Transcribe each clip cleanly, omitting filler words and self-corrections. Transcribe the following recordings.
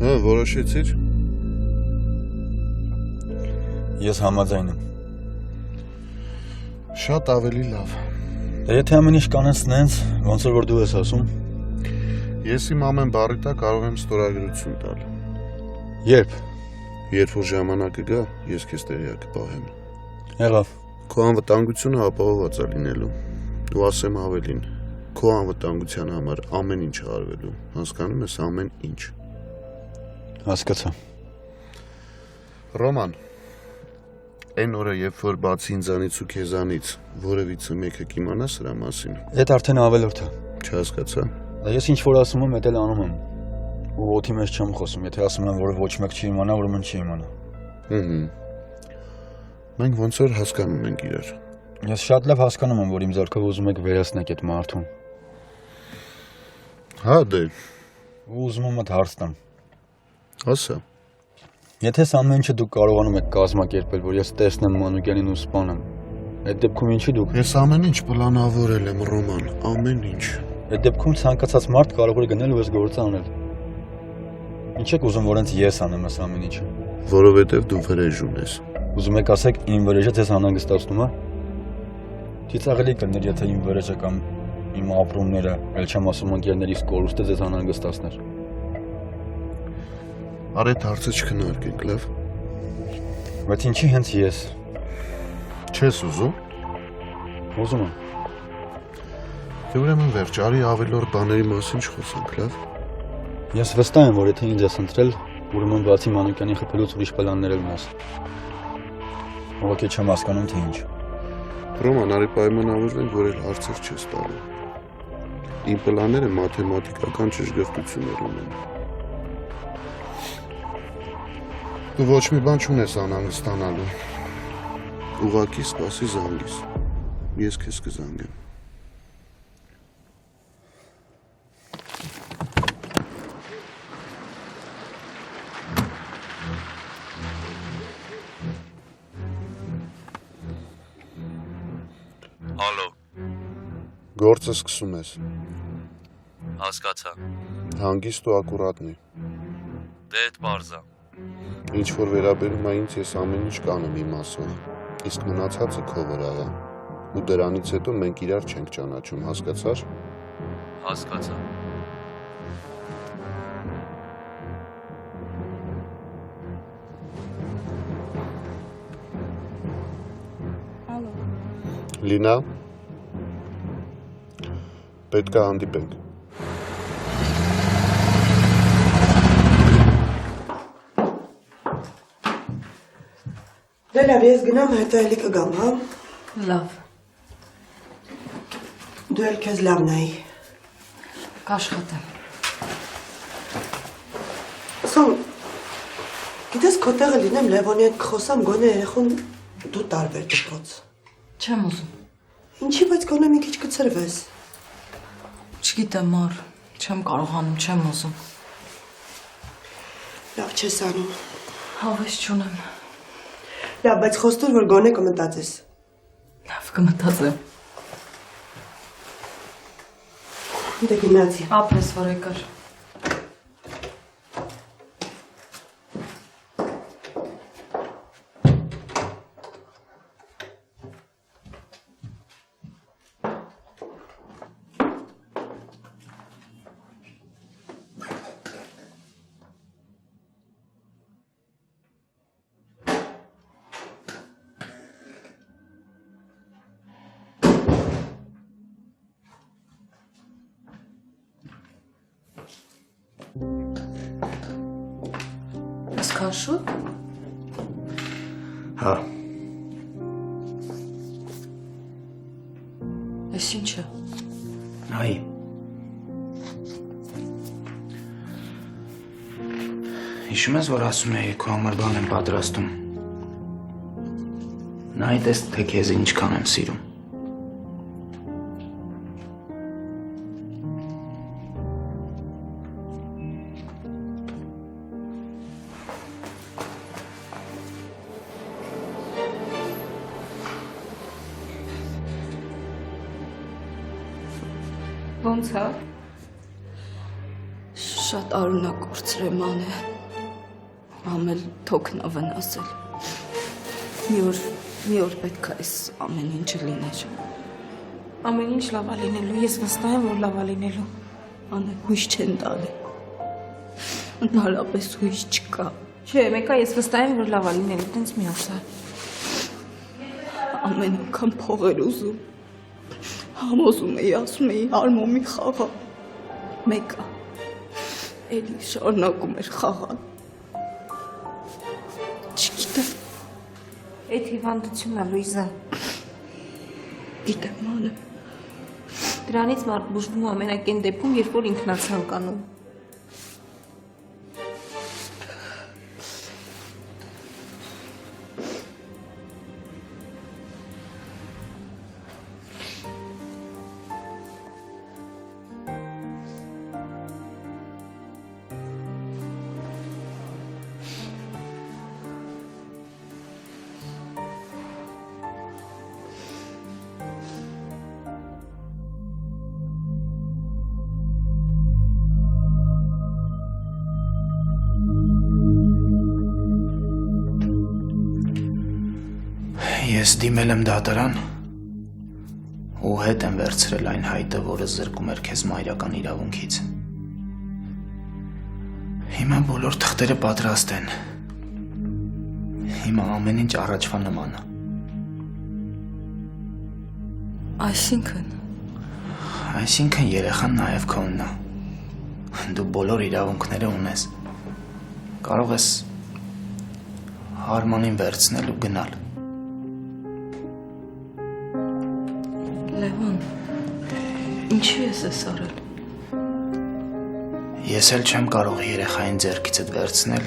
Հա, որոշեցիր։ Ես համաձայն եմ։ Շատ ավելի լավ։ Դե եթե ամեն ինչ կանես նենց, ոնց որ դու ես ասում։ Ես իմ ամեն բառի տակ կարող եմ ստորագրություն տալ։ Երբ։ Երբ որ ժամանակը գա, ես քեզ տեղյակ կպահեմ։ Եղավ։ Քո անվտանգությունը ապահովված է լինելու։ Դու ասեմ ավելին։ Քո անվտանգության համար ամեն ինչ է արվելու։ Հասկանում ես ամեն ինչ։ Հասկացա։ Ռոման, այն օրը, երբ որ բացի ինձանից ու քեզանից որևիցե մեկը կիմանա սրա մասին։ Էդ արդեն ավելորդ է։ Չհասկացա։ Ես ինչ որ ասում եմ, էդ էլ անում եմ։ Ու օդի մեջ չեմ խոսում, եթե ասում եմ, որ ոչ մեկ չի իմանա, ուրեմն չի իմանա։ Մենք ոնց որ հասկանում ենք իրար։ Ես շատ լավ հասկանում եմ, որ իմ ձեռքով ուզում եք վերացնեք այդ մարդուն։ Հա դե։ Ու ուզում եմ այդ հարց տամ։ Ասա։ Եթե սա ամեն ինչը դուք կարողանում եք կազմակերպել, որ ես տեսնեմ Մանուկյանին ու սպանեմ, այդ դեպքում ինչի դուք։ Ես ամեն ինչ պլանավորել եմ, Ռոման, ամեն ինչ։ Այդ դեպքում ցանկացած մարդ կարող է գնել ու այս գործը անել։ Ինչ եք ուզում, որ հենց ես անեմ այս ամեն ինչը։ Որովհետև դու վրեժ ունես։ Ուզում եք ասեք, իմ վրեժը ձեզ անհանգստացնում է։ Ծիծաղելի կլներ, եթե իմ վրեժը կամ իմ ապրումները, էլ չեմ ասում ընկերներիս կորուստը ձեզ անհանգստացներ։ Արդ այդ հարցը չքննարկենք, լավ։ Բայց ինչի հենց ես։ Չես ուզում։ Ուզում եմ։ Դե ուրեմն վերջ, արի ավելորդ բաների մասին չխոսենք, լավ։ Ես վստահ եմ, որ եթե ինձ ես ընտրել, ուրեմն բացի Մանուկյանի խփելուց ուրիշ պլաններ ունես։ Ուղղակի չեմ հասկանում, թե ինչ։ Ռոման, արի պայմանավորվենք, որ էլ հարցեր չես տալու։ Իմ պլանները մաթեմատիկական ճշգրտություններ ունեն։ Դու ոչ մի բան չունես անհանգստանալու։ Ուղղակի սպասի զանգիս։ Ես քեզ կզանգեմ։ Ալո, Գործը սկսում ես։ հասկացա։ Հանգիստ ու ակուրատնի։ Դե էդ պարզ է։ Ինչ որ վերաբերում է ինձ, ես ամեն ինչ կանեմ իմ ասող։ Իսկ մնացածը քո վրա է։ Ու դրանից հետո մենք իրար չենք ճանաչում, հասկացար։ Հասկացա։ Լինա, պետք է հանդիպենք։ Դե լավ, ես գնամ, հետո էլի կգամ, հա։ Լավ, Դու էլ քեզ լավ նայի։ կաշխատեմ։ Ասում, գիտես քո տեղը լինեմ Լևոնի հետ կխոսամ, գոնե երեխուն դու տարբեր դպոց։ Չեմ ուզում։ Ինչի, բայց գոնե մի քիչ կցրվես։ Չգիտեմ, մար, չեմ կարողանում, չեմ ուզում։ Լավ չես անում։ Հավես չունեմ։ Լավ, բայց խոստուր, որ գոնե կմտածես։ Լավ կմտածեմ։ Դե գնացի։ Ապրես, որ եկար։ Այսքան շուտ։ Հա, Այս ինչը։ նայի։ Հիշում ես, որ ասում էի քո համար բան եմ պատրաստում։ Նայի տես, թե քեզ ինչքան եմ սիրում։ Ոնց է։ Շատ արունակորցրեման է, ամել թոքնա վնասել, մի օր պետք է այս ամեն ինչը լիներ, Ամեն ինչ լավա լինելու, ես վստահ եմ, որ լավա լինելու, անե հույս չեն տալի, ընդհանրապես հույս չկա, Չէ, մեկա ես վստահ եմ, որ լավա լինելու, տենց մի ասա, ամեն անգամ փող էր ուզում, համոզում էի, ասում էի արմոմի խաղա, մեկա, էլի շարունակում էր խաղալ, չգիտեմ, Այդ հիվանդությունն է, Լուիզա, գիտեմ անեմ, Դրանից մարդ բուժվում ամենակ այն դեպքում, երբ որ ինքն է ցանկանում։ Ես դիմել եմ դատարան ու հետ եմ վերցրել այն հայտը, որը զրկում էր քեզ մայրական իրավունքից։ Հիմա բոլոր թղթերը պատրաստ են։ Հիմա ամեն ինչ առաջվա նման է։ Այսինքն երեխան նաև քոնն է։ Դու բոլոր իրավունքները ունես։ Կարող ես Արմանին վերցնել ու գնալ։ Լևոն, ինչու ես ես արել։ Ես էլ չեմ կարող երեխային ձեռքիցդ վերցնել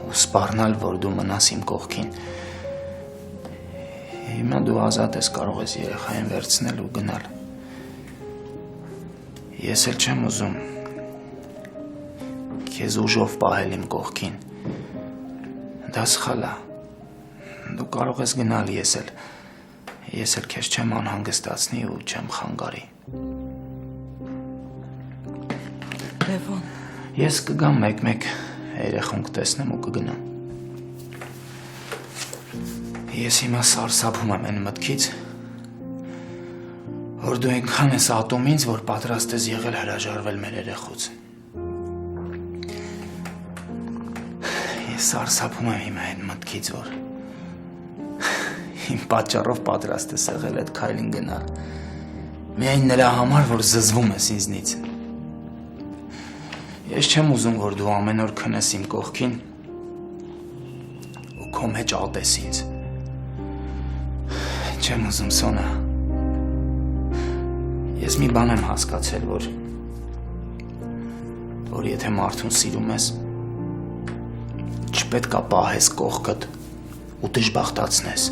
ու սպառնալ, որ դու մնաս իմ կողքին։ Հիմա դու ազատ ես, կարող ես երեխային վերցնել ու գնալ։ Ես էլ չեմ ուզում քեզ ուժով պահել իմ կողքին։ Դա սխալ է։ Դու կարող ես գնալ, ես էլ քեզ չեմ անհանգստացնի ու չեմ խանգարի։ Լևոն, Ես կգամ մեկ-մեկ երեխուն կտեսնեմ ու կգնամ։ Ես հիմա սարսափում եմ այն մտքից, որ դու այնքան ես ատում ինձ, որ պատրաստ ես եղել հրաժարվել մեր երեխուց։ Ես սարսափում եմ հիմա այն մտքից, որ իմ պատճառով պատրաստ ես եղել այդ քայլին գնալ։ Միայն նրա համար, որ զզվում ես ինձնից։ Ես չեմ ուզում, որ դու ամեն օր քնես իմ կողքին ու քո մեջ ատես ինձ։ Չեմ ուզում, Սոնա։ Ես մի բան եմ հասկացել, որ եթե մարդուն սիրում ես, չպետք է պահես կողքդ ու դժբախտացնես։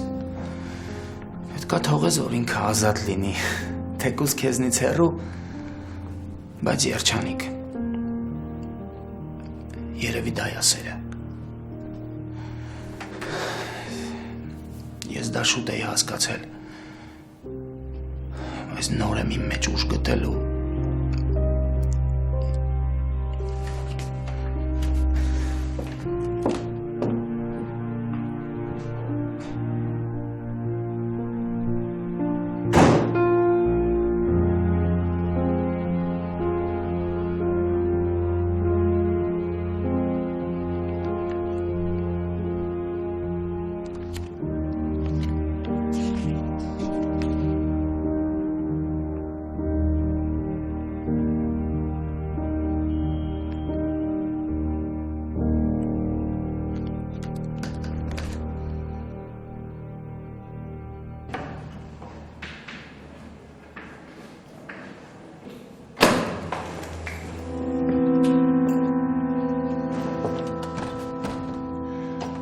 Պետք է թողես, որ ինքը ազատ լինի, թեկուզ քեզնից հեռու, բայց երջանիկ։ Երևի դա է սերը։ Ես դա շուտ էի հասկացել, բայց նոր եմ իմ մեջ ուժ գտելու։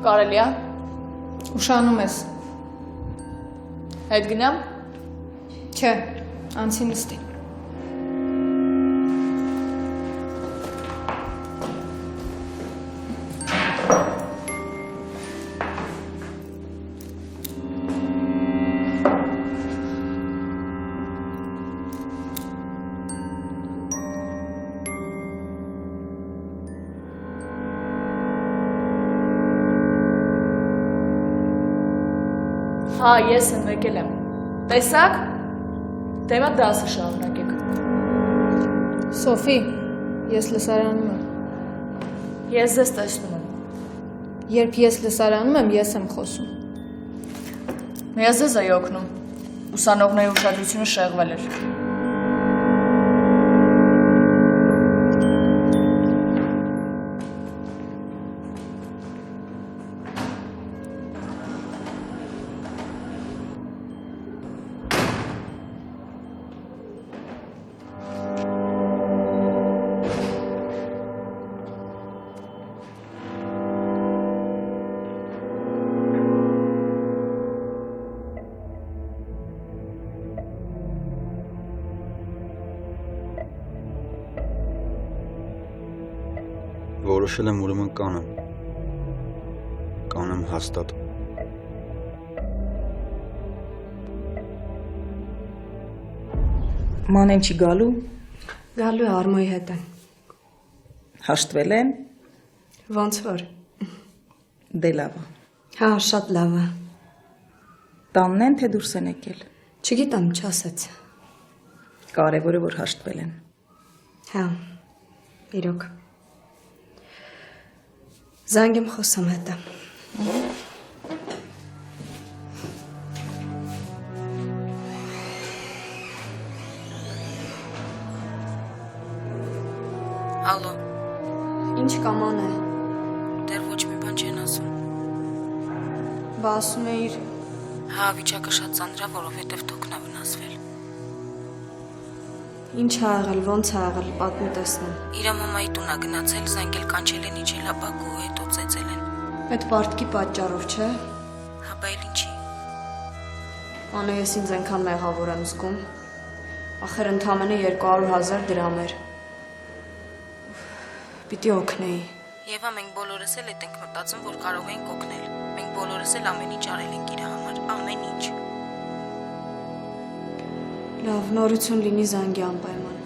Կարելի է, ուշանում ես, հետ գնամ, չէ, անցի նստի։ Հա, ես եմ եկել եմ։ Տեսակ, դեմա դասը շարունակեք։ Սոֆի, ես լսարանում եմ։ Ես ձեզ տեսնում եմ։ Երբ ես լսարանում եմ, ես եմ խոսում։ Ես ձեզ էի օգնում։ Ուսանողների ուշադրությունը շեղվել էր։ Որոշել եմ ուրեմն կանեմ։ Կանեմ հաստատ։ Մանեն չի գալու։ Գալու է Արմոյի հետ են։ Հաշտվել են։ Ոնց որ։ Դե լավ է։ Հա, շատ լավ է։ Տանն են թե դուրս են եկել։ Չգիտեմ, չասեց։ Կարևորը որ հաշտվել են։ Հա, իրոք։ Զանգ եմ խոսում հետը։ Ալո, Ինչ կաման է։ դեռ ոչ մի բան չեն ասում։ Բա ասում էիր, Հա, վիճակը շատ ծանր է, որովհետև թոքն է վնասվել։ ինչ ա եղել, ոնց ա եղել, պատմի տեսնեմ։ Իր մամայի տուն է գնացել, զանգել կանչել են, իջել է Բաքու, հետո ծեծել են։ Այդ պարտքի պատճառով, չէ։ Հա, բա էլ ինչի։ Անո ես ինձ այնքան մեղավոր եմ զգում։ Ախր ընդամենը 200,000 դրամ էր։ Պիտի օգնեի։ Եվա, մենք բոլորս էլ հետ ենք մտածում, որ կարող ենք օգնել։ Մենք բոլորս էլ ամեն ինչ արել ենք իր համար, ամեն ինչ։ Լավ, նորություն լինի զանգի անպայման։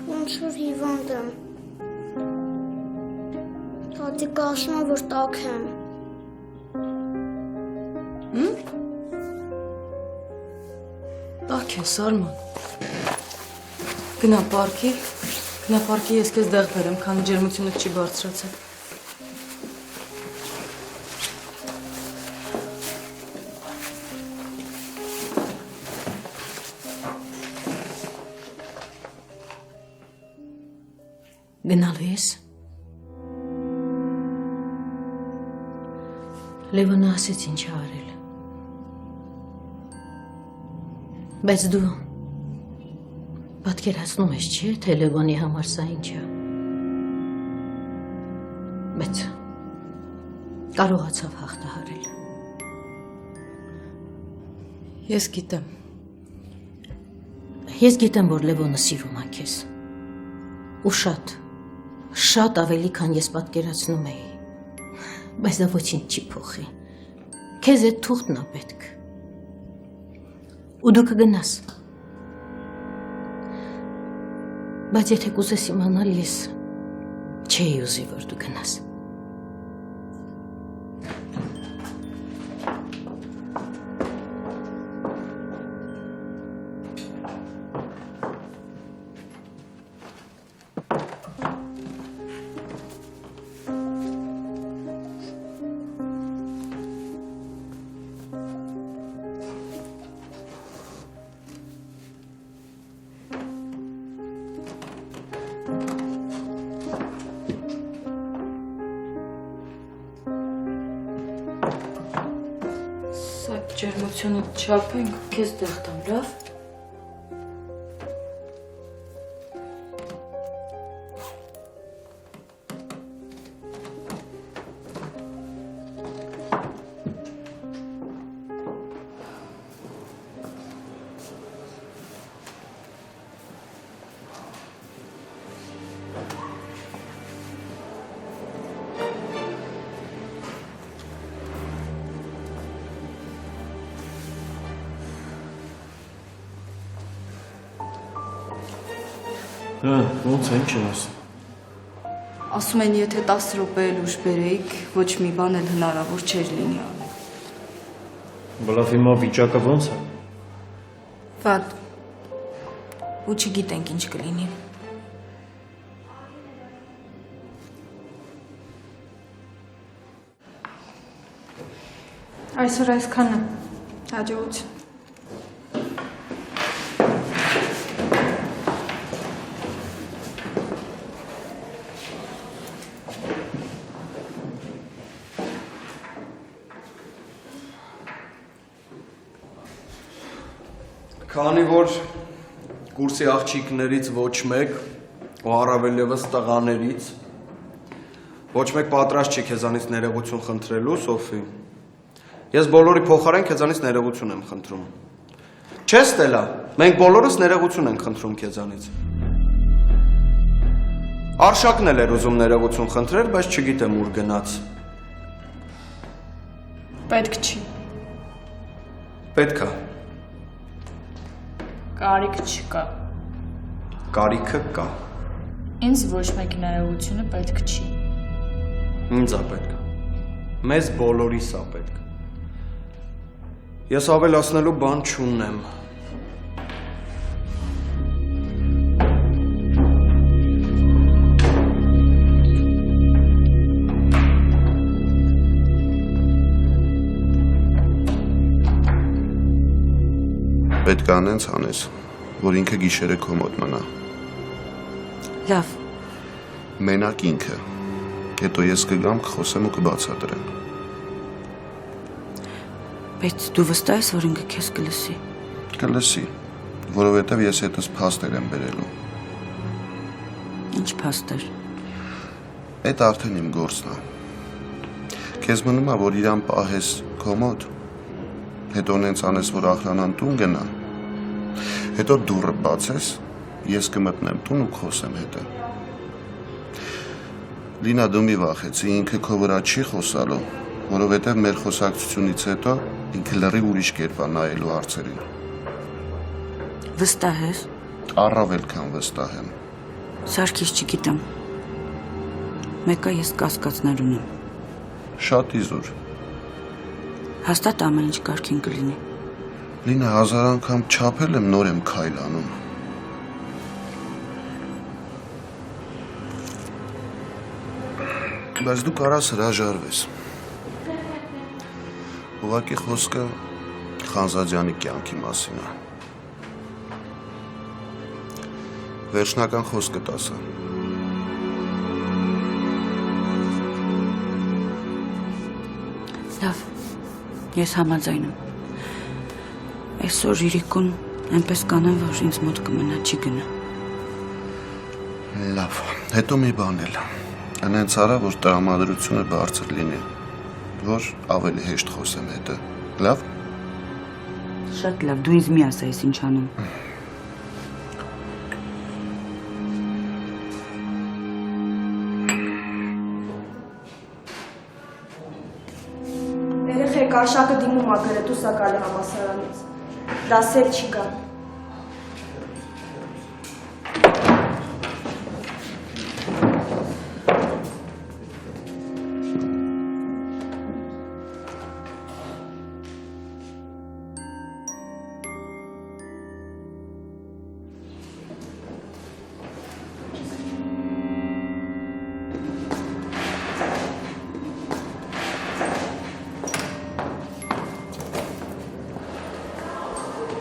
Ոնց որ հիվանդ եմ։ Տատիկը ասում է, որ տաք եմ։ Տաք ես, Արման։ Գնա պարկի, ես քեզ դեղ բերեմ, քանի ջերմությունդ չի բարձրացել։ Գնալու ես։ Լևոնը ասեց ինչ է արել։ Բայց դու պատկերացնում ես, չէ՞, թե Լևոնի համար սա ինչ է։ Բայց կարողացավ հաղթահարել։ Ես գիտեմ։ Ես գիտեմ, որ Լևոնը սիրում է քեզ։ Ու շատ ավելի, քան ես պատկերացնում էի, բայց դա ոչինչ չի փոխի, քեզ այդ թուղթն է պետք, ու դու կգնաս, բայց եթե կուզես իմանալ, ես չէի ուզի, որ դու գնաս։ Ջերմությունը չափը ինքը քեզ դեղ տամ, լավ։ Ոնց է, ինչ են ասում։ Ասում են, եթե 10 րոպե էլ ուշ բերեիք, ոչ մի բան էլ հնարավոր չէր լինի անել։ Բլավ հիմա վիճակը ոնց է։ Վատ։ Ու չգիտենք ինչ կլինի։ Այսօր այսքանը։ Հաջողություն։ Քանի որ կուրսի աղջիկներից ոչ մեկ, ու առավել ևս տղաներից, ոչ մեկ պատրաստ չի քեզանից ներողություն խնդրելու, Սոֆի։ Ես բոլորի փոխարեն քեզանից ներողություն եմ խնդրում։ Չէ, Ստելա, մենք բոլորս ներողություն ենք խնդրում քեզանից։ Արշակն էլ էր ուզում ներողություն խնդրել, բայց չգիտեմ ուր գնաց։ Պետք չի։ Պետք է։ Կարիք չկա։ Կարիքը կա։ Ինձ ոչ մեկի ներողությունը պետք չի։ Ինձ է պետք։ Մեզ բոլորիս է պետք։ Ես ավելացնելու բան չունեմ։ Պետք է անենց անես, որ ինքը գիշերը քո մոտ մնա։ Լավ։ Մենակ ինքը։ Հետո ես կգամ, կխոսեմ ու կբացատրեմ։ Բայց դու վստահ ես, որ ինքը քեզ կլսի։ Կլսի, որովհետև ես հետս փաստեր եմ բերելու։ Ինչ փաստեր։ Այդ արդեն իմ գործն է։ Քեզ մնում է, որ իրան պահես քո մոտ, հետո նենց անես, որ ախրանան տուն գնա, հետո դուռը բացես, ես կմտնեմ տուն ու կխոսեմ հետը։ Լինա, դու մի վախեցի, ինքը քո վրա չի խոսալու, որովհետև մեր խոսակցությունից հետո ինքը լրիվ ուրիշ կերպ է նայելու հարցերին։ Վստահ ես։ Առավել քան վստահ եմ։ Սարգիս, չգիտեմ։ Մեկը ես կասկածներ ունեմ։ Շատ իզուր։ Հաստատ ամեն ինչ կարգին կլինի։ Լինա, 1000 անգամ չափել եմ, նոր եմ քայլ անում։ Բայց դու կարաս հրաժարվես։ Ուղղակի խոսքը Խանզադյանի կյանքի մասին է։ Վերջնական խոսքը տասը։ Լավ, ես համաձայն եմ։ Այսօր Իրիկուն այնպես կանեմ, որ ինձ մոտ կմնա, չի գնա։ Լավ, հետո մի բան էլ։ Անենց արա, որ տրամադրությունը բարձր լինի, որ ավելի հեշտ խոսեմ հետը։ Լավ։ Շատ լավ, դու ինձ մի ասա, ես ինչ անում։ Երեխեք Արշակը դիմում ա գրել Տուսակալի համալսարանից։ Դասել չի գա։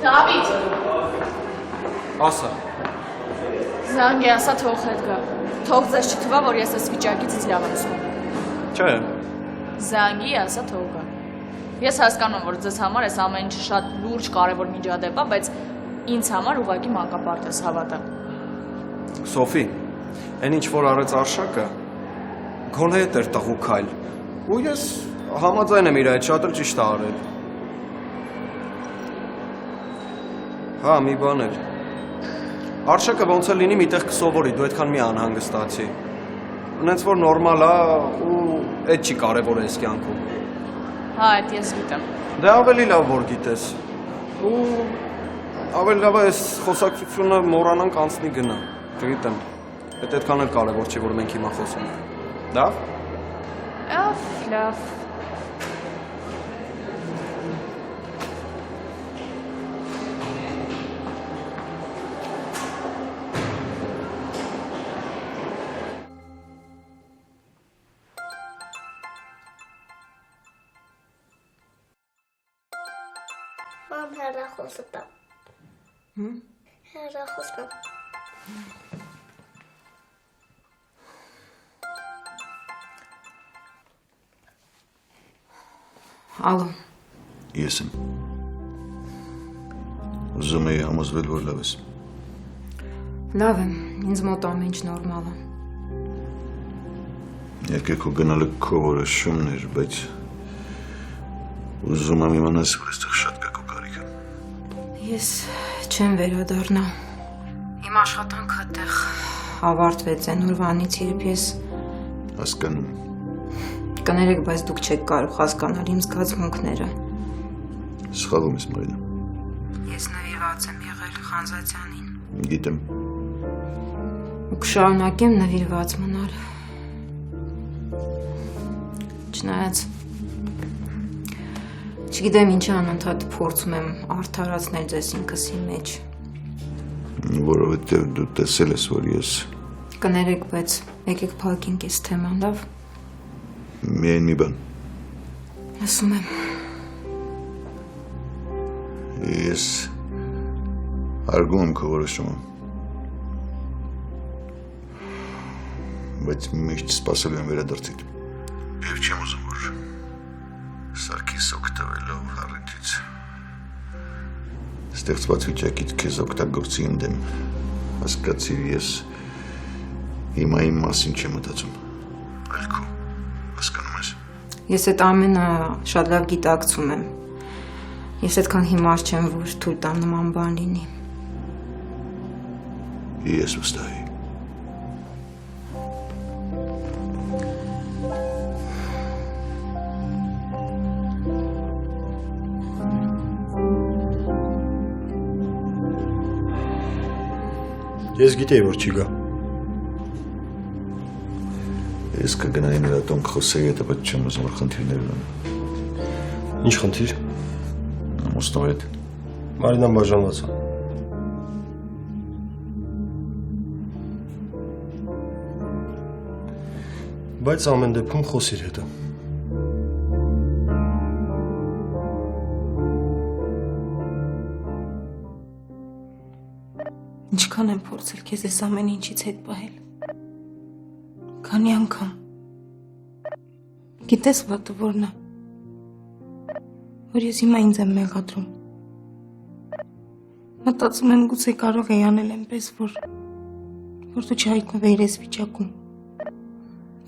Դավիթ, Ասա։ զանգ է ասա թող հետ գա։ Թող ձեզ չթվա, որ ես այս վիճակից ինձ լավ եմ զգում։ Չէ։ Զանգի ասա թող գա։ Ես հասկանում, որ ձեզ համար այս ամեն ինչը շատ լուրջ կարևոր միջադեպ է, բայց ինձ համար ուղղակի մանկապարտ ես հավատա։ Սոֆի, այն ինչ որ արեց Արշակը, գոնե հետ էր տղու քայլ։ Ու ես համաձայն եմ իր այդ շատ էլ ճիշտ է արել։ Հա, մի բան էլ։ Արշակը ոնց էլ լինի միտեղ կսովորի, դու այդքան մի անհանգստացի։ Նենց որ նորմալ է ու այդ չի կարևոր այս կյանքում։ Հա, այդ ես գիտեմ։ Դե ավելի լավ որ գիտես։ Ու ավելի լավ է այս խոսակցությունը մոռանանք անցնի գնա։ Գիտեմ։ Այդ այդքան էլ կարևոր չի, որ մենք հիմա խոսում ենք։ Լավ։ Լավ։ Մամ, հեռախոսը տա։ Հեռախոսը։ Ալո։ Ես եմ։ Ուզում էի համոզվել, որ լավ ես։ Լավ եմ, ինձ մոտ ամեն ինչ նորմալ է։ Եկեք ու գնալը քո որոշումն էր, բայց ուզում եմ իմանաս, որ այստեղ շատ կա քո կարիքը։ Ես չեմ վերադառնա։ Իմ աշխատանքը այդտեղ ավարտվեց այն օրվանից, երբ ես Հասկանում եմ։ կներեք, բայց դուք չեք կարող հասկանալ իմ զգացմունքները։ Սխալվում ես, Մարինա։ Ես նվիրված եմ եղել Խանզատյանին։ Գիտեմ։ Ու կշարունակեմ նվիրված մնալ։ Չնայած չգիտեմ ինչի անընդհատ փորձում եմ արդարացնել ձեզ ինքսի մեջ։ Որովհետև դու տեսել ես, որ ես Կներեք, բայց եկեք փակենք այս թեման, լավ։ Միայն մի բան։ Ասում եմ։ Ես արգում եմ քո որոշումը։ Բայց միշտ սպասելու եմ վերադարձիդ։ Եվ չեմ ուզում, որ Սարգիս օգտվելով առիթից ստեղծված վիճակից քեզ օգտագործի իմ դեմ։ Հասկացիր, ես հիմա իմ մասին չեմ մտածում, այլ քո, հասկանում ես։ Ես այդ ամենը շատ լավ գիտակցում եմ։ Ես այդքան հիմար չեմ, որ թույլ տամ նման բան լինի։ Ես վստահ եմ։ Ես գիտեի, որ չի գա։ Ես կգնայի նրա տուն կխոսեի հետը, բայց չեմ ուզում, որ խնդիրներ ունեմ։ Ինչ խնդիր։ Ամուսնու հետ։ Մարինան բաժանված է։ Բայց ամեն դեպքում խոսիր հետը։ Ինչքան եմ փորձել քեզ այս ամեն ինչից հետ պահել։ Քանի անգամ։ Գիտես վատը որն է։ Որ ես հիմա ինձ եմ մեղադրում։ Մտածում եմ գուցե կարող էի անել այնպես, որ դու չհայտնվեիր այս վիճակում։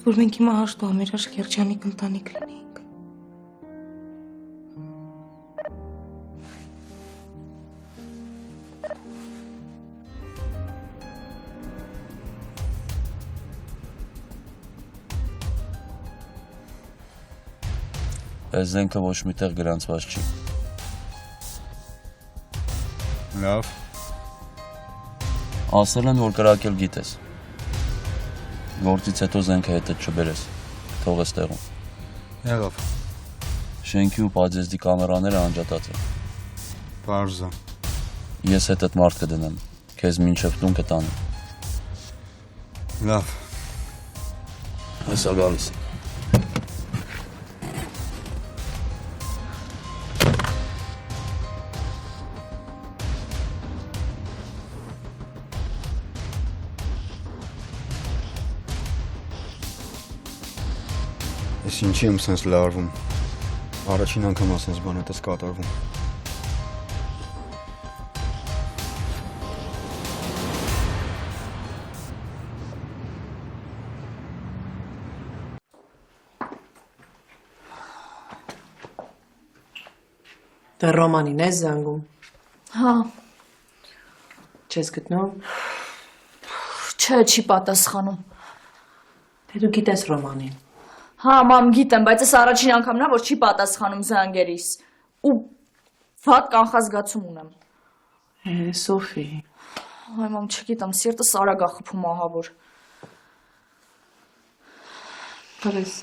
Որ մենք հիմա հաշտ ու ամերաշ երջանիկ ընտանիք լինեինք։ Այս զենքը ոչ միտեղ գրանցված չի։ Լավ։ Ասել են, որ կրակել գիտես։ Գործից հետո զենքը հետդ չբերես, թողես տեղում։ Եղավ։ Շենքի ու պատժեզդի կամերաները անջատած են։ Պարզ է։ Ես հետդ մարդ կդնեմ, քեզ մինչև տուն կտանեմ։ Լավ։ Հեսա գալիս։ Ես ինչի եմ սենց լարվում։ Առաջին անգամ ասենց բան հետս կատարվում։ Դե Ռոմանին ես զանգում։ Հա։ Չես գտնում։ Չէ, չի պատասխանում։ Դե դու գիտես Ռոմանին։ Հա, մամ, գիտեմ, բայց այս առաջին անգամն է, որ չի պատասխանում զանգերիս։ Ու վատ կանխազգացում ունեմ։ Սոֆի։ Այ մամ, չգիտեմ, սիրտս արագ է խփում ահավոր։ Բարես։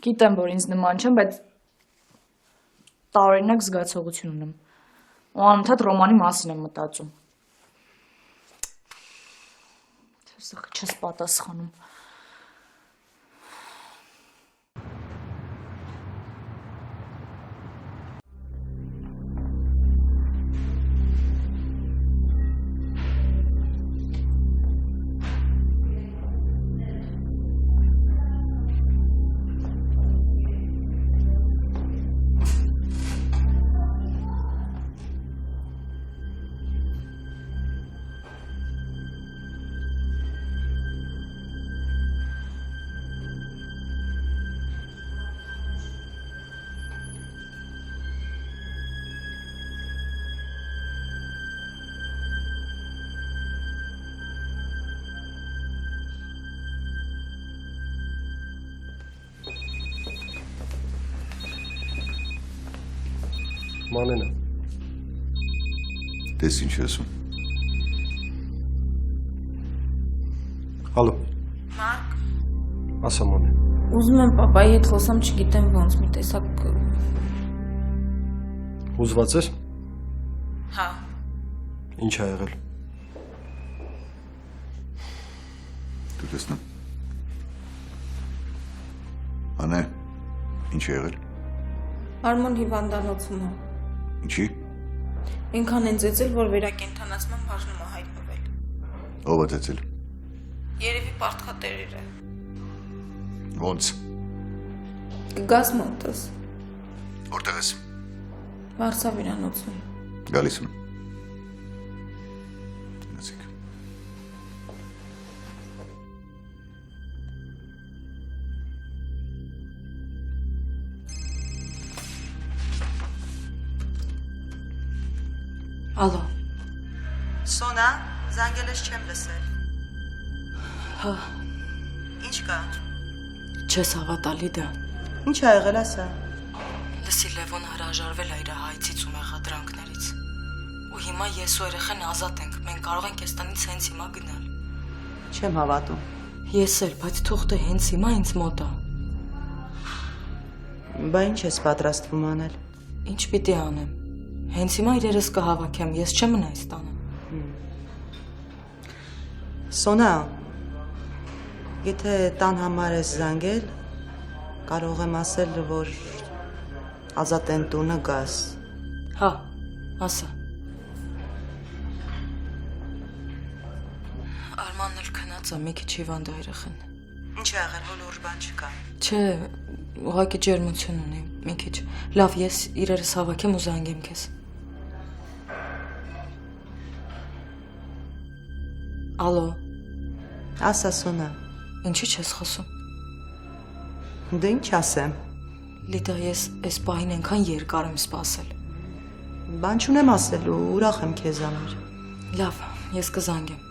Գիտեմ, որ ինձ նման չեմ, բայց տարօրինակ զգացողություն ունեմ։ Ու անընդհատ Ռոմանի մասին եմ մտածում։ Սա չես պատասխանում։ Մանենա։ Դες ինչ ես ում։ Ալո։ Մարկ։ Ասա Մանեն։ Ուզում եմ պապայի հետ խոսամ, չգիտեմ ոնց, մի տեսակ Ուզված ես։ Հա։ Ինչ ա եղել։ Դու տեսնեմ։ Անե, ինչ է եղել։ Արմոն հիվանդանոցում է։ Ինչի։ Ինքան են ծեծել, որ վերակենդանացման բաժնում է հայտնվել։ Ով է ծեծել։ Երևի պարտքատերերը։ Ոնց։ Կգաս մոտս։ Որտեղ ես։ Վարսավիրանոցում։ Գալիս եմ։ Գնացեք։ Ալո։ Սոնա, զանգել ես չեմ լսել։ Հա, Ինչ կա։ չես հավատալի դա։ Ինչ ա եղել ասա։ Լսի Լևոն հրաժարվել է իր հայցից ու մեղադրանքներից։ Ու հիմա ես ու երեխան ազատ ենք, մենք կարող ենք այստանից հենց հիմա գնալ։ Չեմ հավատում։ Ես էլ, բայց թուղթը հենց հիմա ինձ մոտ է։ Բա ինչ ես պատրաստվում անել։ Ինչ պիտի անեմ։ Հենց հիմա իրերս կհավաքեմ, ես չեմ մնա այս տանը։ Սոնա, եթե տան համար ես զանգել, կարող եմ ասել, որ ազատ են տունը գաս։ Հա, ասա։ Արմանն էլ քնած է, մի քիչ հիվանդ է երեխան։ Ինչ ա եղել, որ լուրջ բան չկա։ Չէ, ուղղակի ջերմություն ունի, մի քիչ։ Լավ, ես իրերս հավաքեմ ու զանգեմ քեզ։ Ալո։ Ասա Սոնա։ Ինչի՞ չես խոսում։ Դե ինչ ասեմ։ Լիդա, ես այս պահին այնքան երկար եմ սպասել։ Բան չունեմ ասելու, ուրախ եմ քեզ համար։ Լավ, ես կզանգեմ։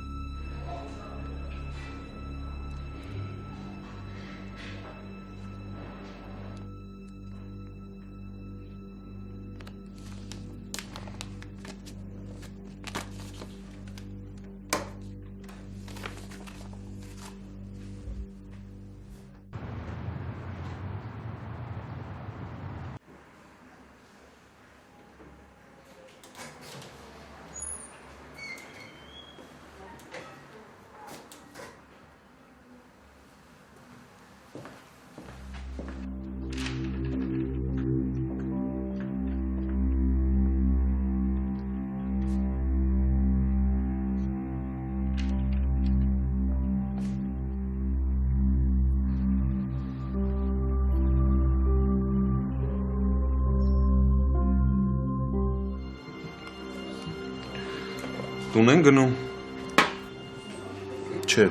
Տուն են գնում։ Չէ։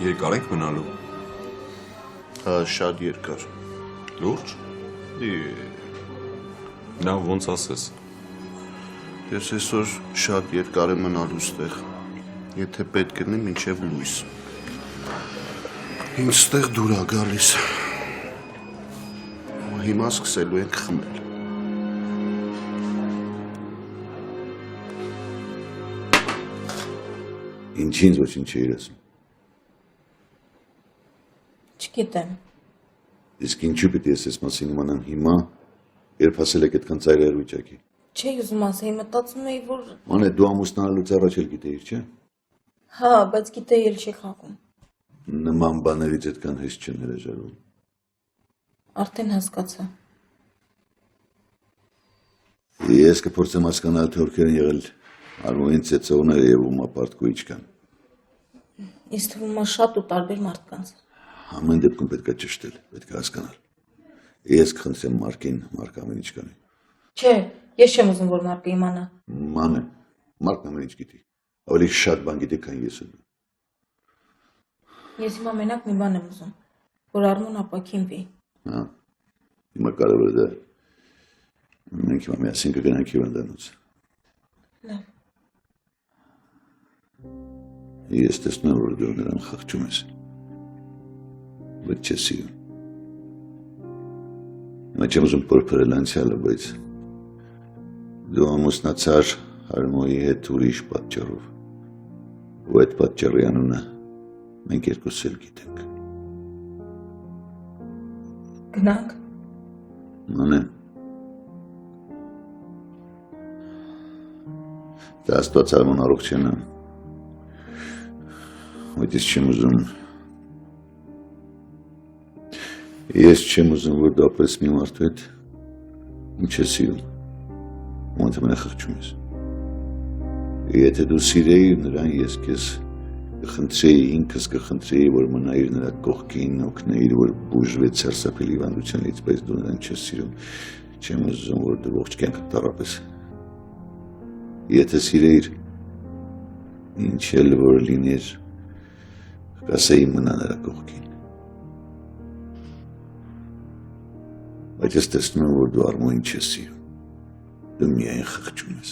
Երկար ենք մնալու։ Հա, շատ երկար։ Լուրջ։ Լավ, ոնց ասես։ Ես այսօր շատ երկար եմ մնալու ստեղ։ Եթե պետք լինի մինչև լույս։ Ինձ ստեղ դուր է գալիս։ Ու հիմա սկսելու ենք խմել։ Ինչի ինձ ոչինչ չէիր ասում։ Չգիտեմ։ Իսկ ինչու պիտի ես այս մասին իմանամ հիմա, երբ հասել եք այդքան ծայրահեղ վիճակի։ Չէի ուզում ասեի, մտածում էի, որ Մանե դու ամուսնանալուց առաջ էլ գիտեիր, չէ՞։ հա, բայց գիտեի էլ չի խաղում։ Նման բաներից այդքան հեշտ չեն հրաժարվում։ Արդեն հասկացա։ Ես կփորձեմ հասկանալ, թե ովքեր են եղել Արմունի ծեծողները եւ ում ապարտկույչ կան։ Ինձ թվում է շատ ու տարբեր մարդկանց։ Ամեն դեպքում պետք է ճշտել, պետք է հասկանալ։ Ես կխնդրեմ Մարկին, Մարկ ամեն ինչ կանի։ Չէ, ես չեմ ուզում, որ Մարկը իմանա։ Մանե, Մարկն ամեն ինչ գիտի։ Ավելի շատ բան գիտի, քան ես եմ։ Ես հիմա մենակ մի բան եմ ուզում, որ Արմուն ապաքինվի։ Հա։ Հիմա կարևորը դա։ Մենք հիմա միասին կգնանք հիվանդանոց։ Լավ։ Ես տեսնում եմ, որ դու նրան խղճում ես։ Բայց չես սիրում։ Հիմա չեմ ուզում պորփրել անցյալը, բայց դու ամուսնացար Արմոյի հետ ուրիշ պատճառով։ Ու այդ պատճառի անունը մենք երկուսս էլ գիտենք։ Գնանք։ Մանե։ Դա Աստված Արմոն առողջանա։ Բայց ես չեմ ուզում։ Ես չեմ ուզում, որ դու ապրես մի մարդու հետ, ինչ ես սիրում, ու ընդհանրապես խղճում ես։ Եթե դու սիրեիր նրան, ես քեզ կխնդրեի, ինքս կխնդրեի, որ մնայիր նրա կողքին, օգնեիր, որ բուժվեց սարսափելի հիվանդությունից, բայց դու նրան չես սիրում, չեմ ուզում, որ դու ողջ կյանքդ տառապես։ Եթե սիրեիր, ինչ էլ որ լիներ, կասեի մնա նրա կողքին։ Բայց ես տեսնում եմ, որ դու Արմոյին չես սիրում, դու միայն խղճում ես։